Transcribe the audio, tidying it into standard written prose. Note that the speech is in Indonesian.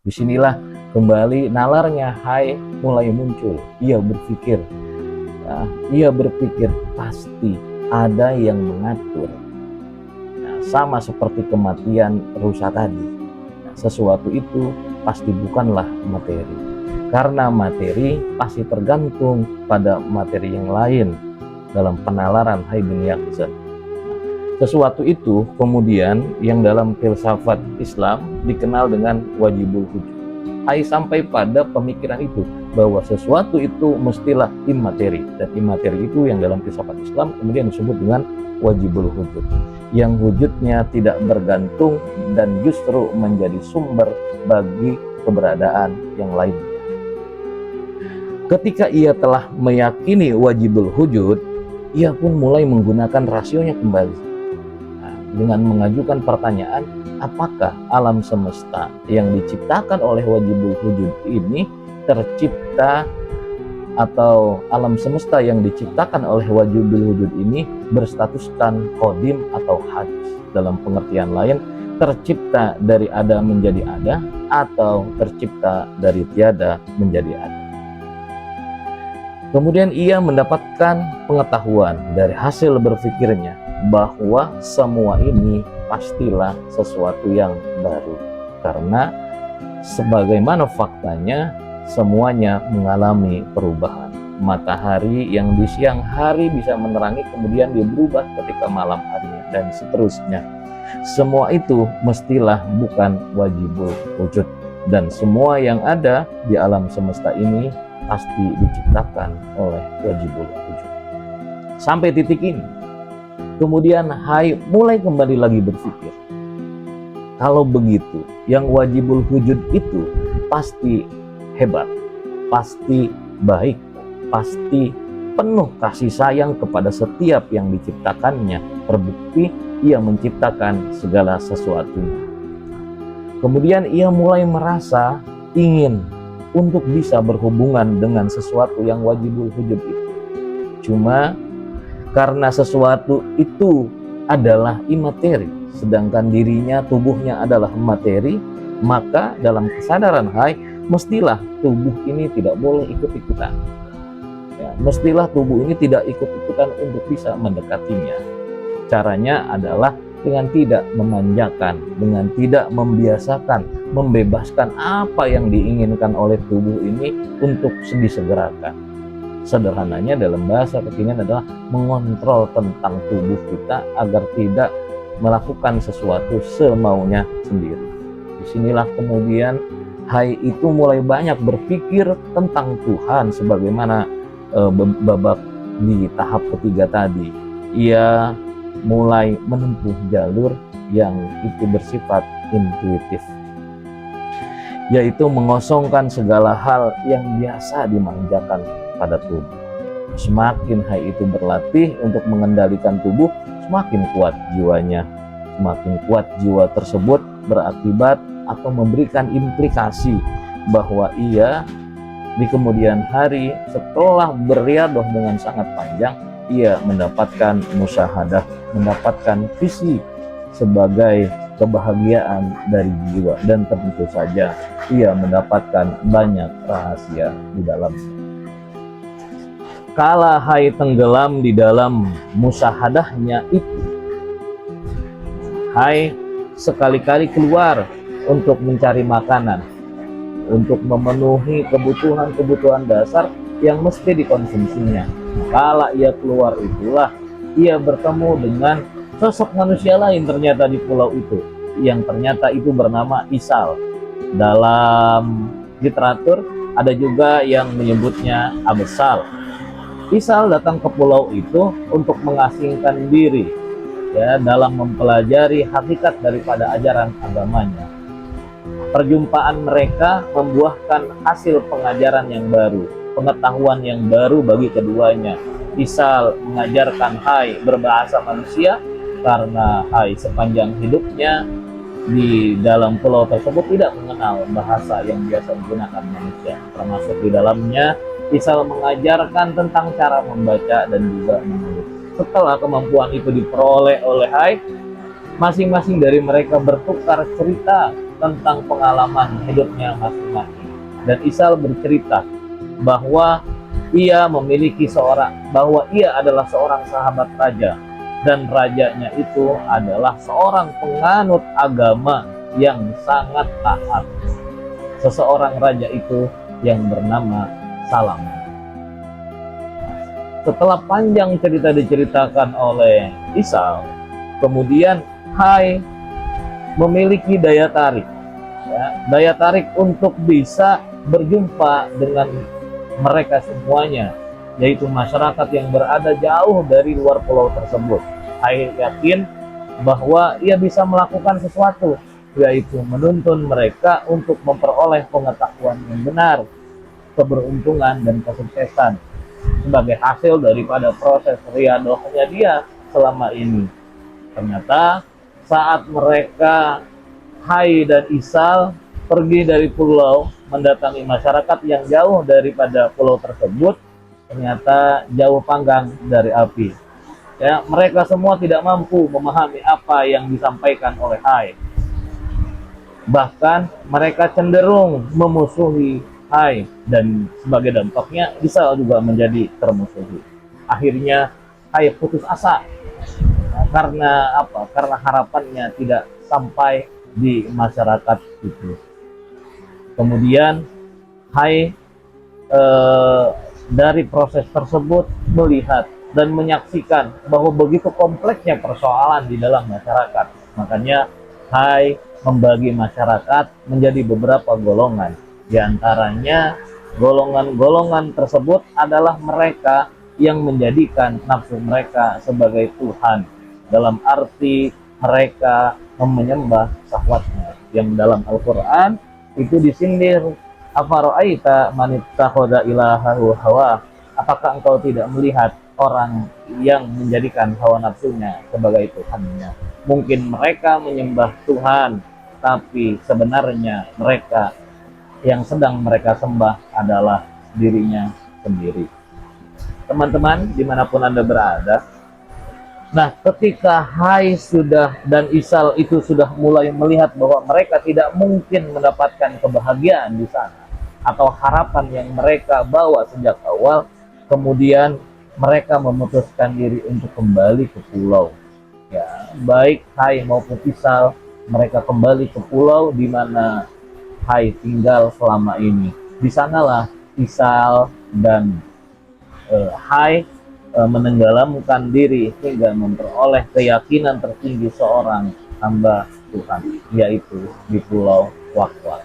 Disinilah kembali nalarnya Hai mulai muncul. Ia berpikir, ia berpikir pasti ada yang mengatur. Sama seperti kematian rusa tadi, sesuatu itu pasti bukanlah materi, karena materi pasti tergantung pada materi yang lain. Dalam penalaran Hai bin Yaqzan, sesuatu itu kemudian yang dalam filsafat Islam dikenal dengan wajibul wujud. Hai sampai pada pemikiran itu bahwa sesuatu itu mestilah imateri, dan imateri itu yang dalam filsafat Islam kemudian disebut dengan wajibul wujud, yang wujudnya tidak bergantung dan justru menjadi sumber bagi keberadaan yang lainnya. Ketika ia telah meyakini wajibul wujud, ia pun mulai menggunakan rasionya kembali dengan mengajukan pertanyaan, apakah alam semesta yang diciptakan oleh wajibul wujud ini tercipta, atau alam semesta yang diciptakan oleh wajibul wujud ini berstatuskan qadim atau hadis. Dalam pengertian lain, tercipta dari ada menjadi ada, atau tercipta dari tiada menjadi ada. Kemudian ia mendapatkan pengetahuan dari hasil berpikirnya bahwa semua ini pastilah sesuatu yang baru, karena sebagaimana faktanya semuanya mengalami perubahan. Matahari yang di siang hari bisa menerangi kemudian dia berubah ketika malam harinya, dan seterusnya. Semua itu mestilah bukan wajibul wujud, dan semua yang ada di alam semesta ini pasti diciptakan oleh wajibul wujud. Sampai titik ini kemudian Hai mulai kembali lagi berpikir, kalau begitu yang wajibul wujud itu pasti hebat, pasti baik, pasti penuh kasih sayang kepada setiap yang diciptakannya. Terbukti ia menciptakan segala sesuatunya. Kemudian ia mulai merasa ingin untuk bisa berhubungan dengan sesuatu yang wajibul wujud itu. Cuma karena sesuatu itu adalah imateri, sedangkan dirinya, tubuhnya adalah materi, maka dalam kesadaran Hai, mestilah tubuh ini tidak boleh ikut-ikutan. Ya, mestilah tubuh ini tidak ikut-ikutan untuk bisa mendekatinya. Caranya adalah dengan tidak memanjakan, dengan tidak membiasakan, membebaskan apa yang diinginkan oleh tubuh ini untuk disegerakan. Sederhananya dalam bahasa kekinian adalah mengontrol tentang tubuh kita agar tidak melakukan sesuatu semaunya sendiri. Disinilah kemudian Hai itu mulai banyak berpikir tentang Tuhan, sebagaimana babak di tahap ketiga tadi. Ia mulai menempuh jalur yang itu bersifat intuitif, yaitu mengosongkan segala hal yang biasa dimanjakan pada tubuh. Semakin Hai itu berlatih untuk mengendalikan tubuh, semakin kuat jiwanya. Semakin kuat jiwa tersebut berakibat atau memberikan implikasi bahwa ia di kemudian hari setelah beriadah dengan sangat panjang, ia mendapatkan musyahadah, mendapatkan visi sebagai kebahagiaan dari jiwa, dan tentu saja ia mendapatkan banyak rahasia di dalamnya. Kala Hai tenggelam di dalam musyahadahnya itu, Hai sekali-kali keluar untuk mencari makanan, untuk memenuhi kebutuhan-kebutuhan dasar yang mesti dikonsumsinya. Kala ia keluar itulah ia bertemu dengan sosok manusia lain ternyata di pulau itu, yang ternyata itu bernama Isal. Dalam literatur ada juga yang menyebutnya Abesal. Isal datang ke pulau itu untuk mengasingkan diri, ya, dalam mempelajari hakikat daripada ajaran agamanya. Perjumpaan mereka membuahkan hasil pengajaran yang baru, pengetahuan yang baru bagi keduanya. Isal mengajarkan Hai berbahasa manusia, karena Hai sepanjang hidupnya di dalam pulau tersebut tidak mengenal bahasa yang biasa digunakan manusia. Termasuk di dalamnya Isal mengajarkan tentang cara membaca dan juga menulis. Setelah kemampuan itu diperoleh oleh Hai, masing-masing dari mereka bertukar cerita tentang pengalaman hidupnya masing-masing. Dan Isal bercerita bahwa ia adalah seorang sahabat raja, dan rajanya itu adalah seorang penganut agama yang sangat taat. Seseorang raja itu yang bernama Salaman. Setelah panjang cerita diceritakan oleh Isal, kemudian Hai memiliki daya tarik, daya tarik untuk bisa berjumpa dengan mereka semuanya, yaitu masyarakat yang berada jauh dari luar pulau tersebut. Hai yakin bahwa ia bisa melakukan sesuatu, yaitu menuntun mereka untuk memperoleh pengetahuan yang benar, keberuntungan dan kesuksesan sebagai hasil daripada proses riadohnya dia selama ini. Ternyata saat mereka Hai dan Isal pergi dari pulau mendatangi masyarakat yang jauh daripada pulau tersebut, ternyata jauh panggang dari api. Ya, mereka semua tidak mampu memahami apa yang disampaikan oleh Hai. Bahkan mereka cenderung memusuhi Hai, dan sebagai dampaknya Isal juga menjadi termusuhi. Akhirnya Hai putus asa. Nah, karena apa? Karena harapannya tidak sampai di masyarakat itu. Kemudian Hai dari proses tersebut melihat dan menyaksikan bahwa begitu kompleksnya persoalan di dalam masyarakat. Makanya Hai membagi masyarakat menjadi beberapa golongan. Di antaranya golongan-golongan tersebut adalah mereka yang menjadikan nafsu mereka sebagai Tuhan, dalam arti mereka menyembah syahwatnya, yang dalam Al-Quran itu disindir, afara'aita man ittakhadha ilahahu hawa, apakah engkau tidak melihat orang yang menjadikan hawa nafsunya sebagai Tuhannya. Mungkin mereka menyembah Tuhan, tapi sebenarnya yang sedang mereka sembah adalah dirinya sendiri. Teman-teman, dimanapun Anda berada, nah ketika Hai dan Isal itu sudah mulai melihat bahwa mereka tidak mungkin mendapatkan kebahagiaan di sana, atau harapan yang mereka bawa sejak awal, kemudian mereka memutuskan diri untuk kembali ke pulau. Ya, baik Hai maupun Isal, mereka kembali ke pulau di mana Hai tinggal selama ini. Di sanalah Isal dan Hai menenggelamkan diri hingga memperoleh keyakinan tertinggi seorang hamba Tuhan, yaitu di Pulau Waqwa.